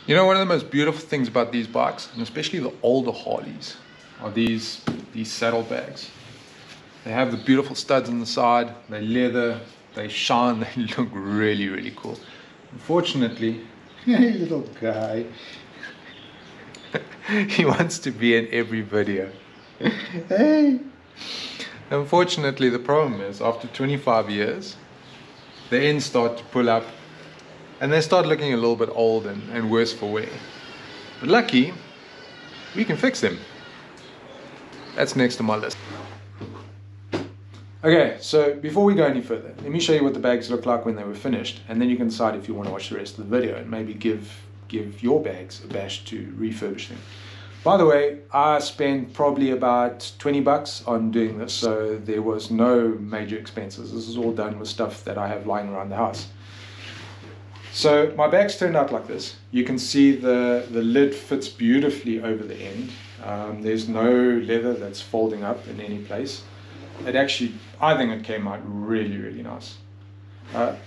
You know, one of the most beautiful things about these bikes, and especially the older Harleys, are these saddlebags. They have the beautiful studs on the side, they're leather, they shine, they look really, really cool. Unfortunately, hey little guy, he wants to be in every video. Hey! Unfortunately, the problem is, after 25 years, the ends start to pull up and they start looking a little bit old and worse for wear. But lucky, we can fix them. That's next on my list. Okay, so before we go any further, let me show you what the bags look like when they were finished, and then you can decide if you want to watch the rest of the video and maybe give your bags a bash to refurbish them. By the way, I spent probably about 20 bucks on doing this, so there was no major expenses. This is all done with stuff that I have lying around the house. So my bags turned out like this. You can see the lid fits beautifully over the end. There's no leather that's folding up in any place. It actually, I think it came out really, really nice. The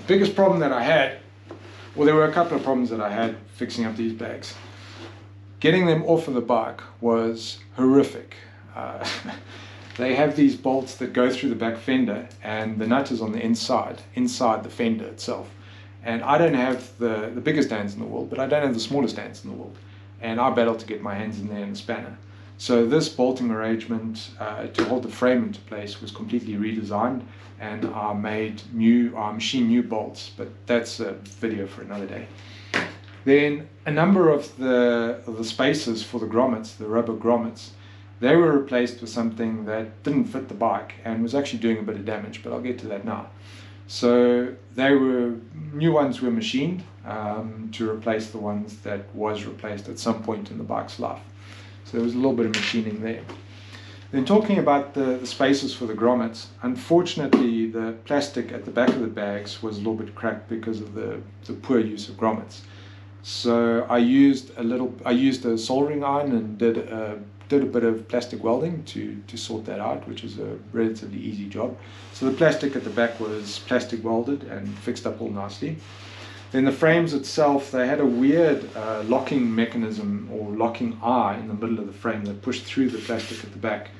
biggest problem that I had, well, there were a couple of problems that I had fixing up these bags. Getting them off of the bike was horrific. They have these bolts that go through the back fender, and the nut is on the inside the fender itself. And I don't have the biggest hands in the world, but I don't have the smallest hands in the world. And I battled to get my hands in there in the spanner. So this bolting arrangement to hold the frame into place was completely redesigned, and I machined new bolts, but that's a video for another day. Then a number of the spacers for the grommets, the rubber grommets, they were replaced with something that didn't fit the bike and was actually doing a bit of damage, but I'll get to that now. So new ones were machined to replace the ones that was replaced at some point in the bike's life. So there was a little bit of machining there. Then talking about the spacers for the grommets, unfortunately the plastic at the back of the bags was a little bit cracked because of the poor use of grommets. So I used a soldering iron and did a bit of plastic welding to sort that out, which is a relatively easy job. So the plastic at the back was plastic welded and fixed up all nicely. Then the frames itself, they had a weird locking mechanism or locking eye in the middle of the frame that pushed through the plastic at the back.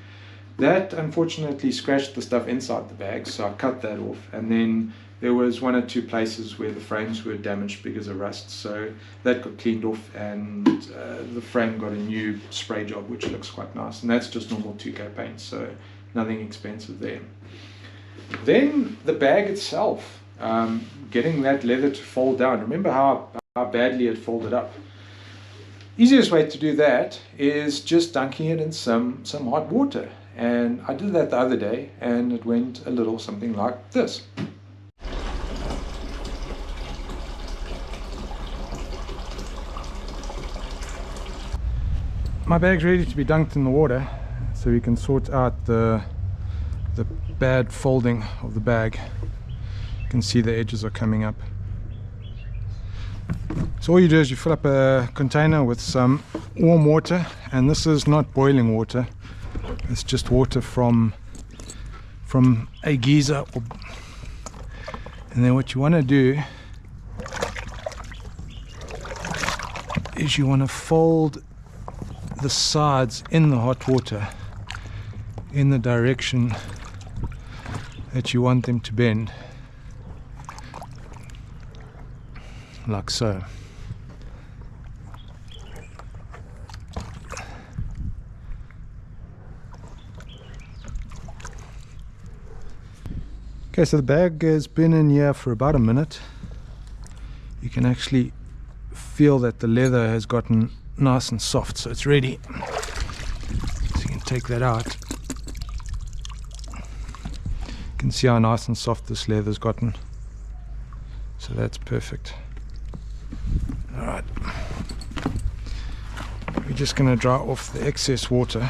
That unfortunately scratched the stuff inside the bag, so I cut that off. And then there was one or two places where the frames were damaged because of rust, so that got cleaned off, and the frame got a new spray job, which looks quite nice. And that's just normal 2K paint, so nothing expensive there. Then the bag itself. Getting that leather to fold down. Remember how badly it folded up. Easiest way to do that is just dunking it in some hot water. And I did that the other day, and it went a little something like this. My bag's ready to be dunked in the water, so we can sort out the bad folding of the bag. You can see the edges are coming up. So all you do is you fill up a container with some warm water, and this is not boiling water, it's just water from a geyser. And then what you want to do is you want to fold the sides in the hot water in the direction that you want them to bend. Like so. Okay, so the bag has been in here for about a minute. You can actually feel that the leather has gotten nice and soft, so it's ready. So you can take that out. You can see how nice and soft this leather's gotten. So that's perfect. Alright, we're just going to dry off the excess water.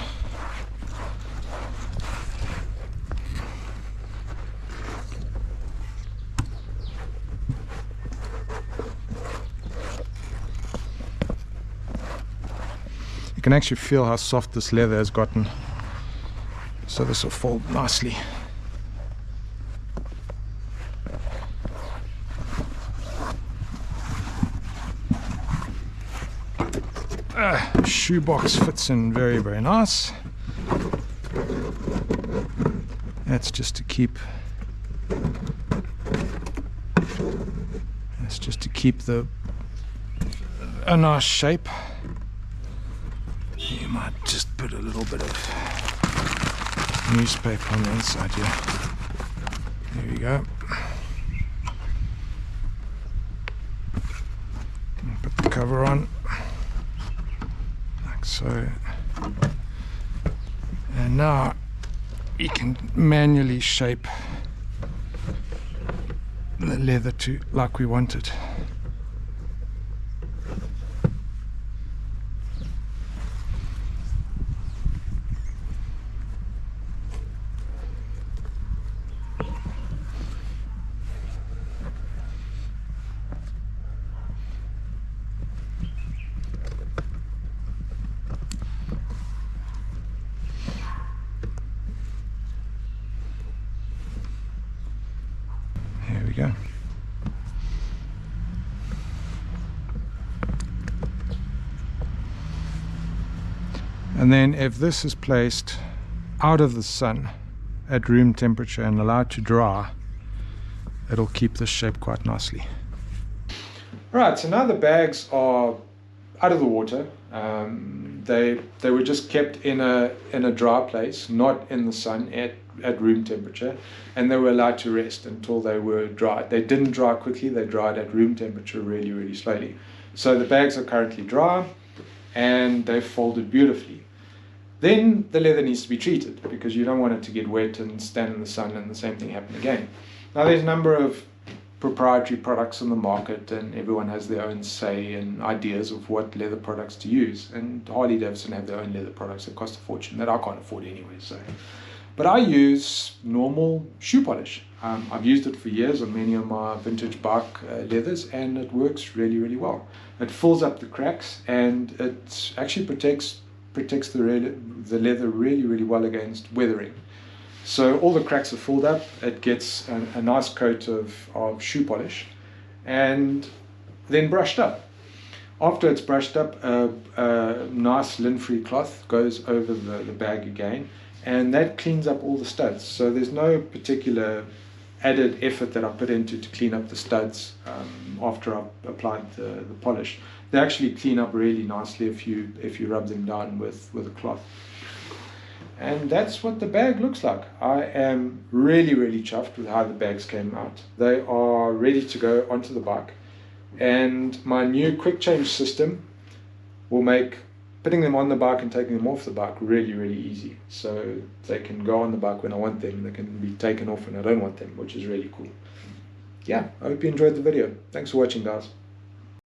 You can actually feel how soft this leather has gotten, so this will fold nicely. shoebox fits in very, very nice. That's just to keep a nice shape. You might just put a little bit of newspaper on the inside here. There we go. And put the cover on, like so. And now you can manually shape the leather to like we want it. There we go. And then if this is placed out of the sun at room temperature and allowed to dry, it'll keep this shape quite nicely. Right, so now the bags are out of the water. They were just kept in a dry place, not in the sun at room temperature, and they were allowed to rest until they were dried. They didn't dry quickly, they dried at room temperature really, really slowly. So the bags are currently dry and they've folded beautifully. Then the leather needs to be treated because you don't want it to get wet and stand in the sun and the same thing happen again. Now there's a number of proprietary products on the market and everyone has their own say and ideas of what leather products to use, and Harley Davidson have their own leather products that cost a fortune that I can't afford anyway. But I use normal shoe polish. I've used it for years on many of my vintage bike leathers, and it works really, really well. It fills up the cracks and it actually protects the leather really, really well against weathering. So all the cracks are filled up, it gets a nice coat of shoe polish and then brushed up. After it's brushed up, a nice lint-free cloth goes over the bag again, and that cleans up all the studs. So there's no particular added effort that I put into to clean up the studs after I've applied the polish. They actually clean up really nicely if you rub them down with a cloth. And that's what the bag looks like. I am really, really chuffed with how the bags came out. They are ready to go onto the bike. And my new quick change system will make putting them on the bike and taking them off the bike really, really easy. So they can go on the bike when I want them. They can be taken off when I don't want them, which is really cool. Yeah, I hope you enjoyed the video. Thanks for watching, guys.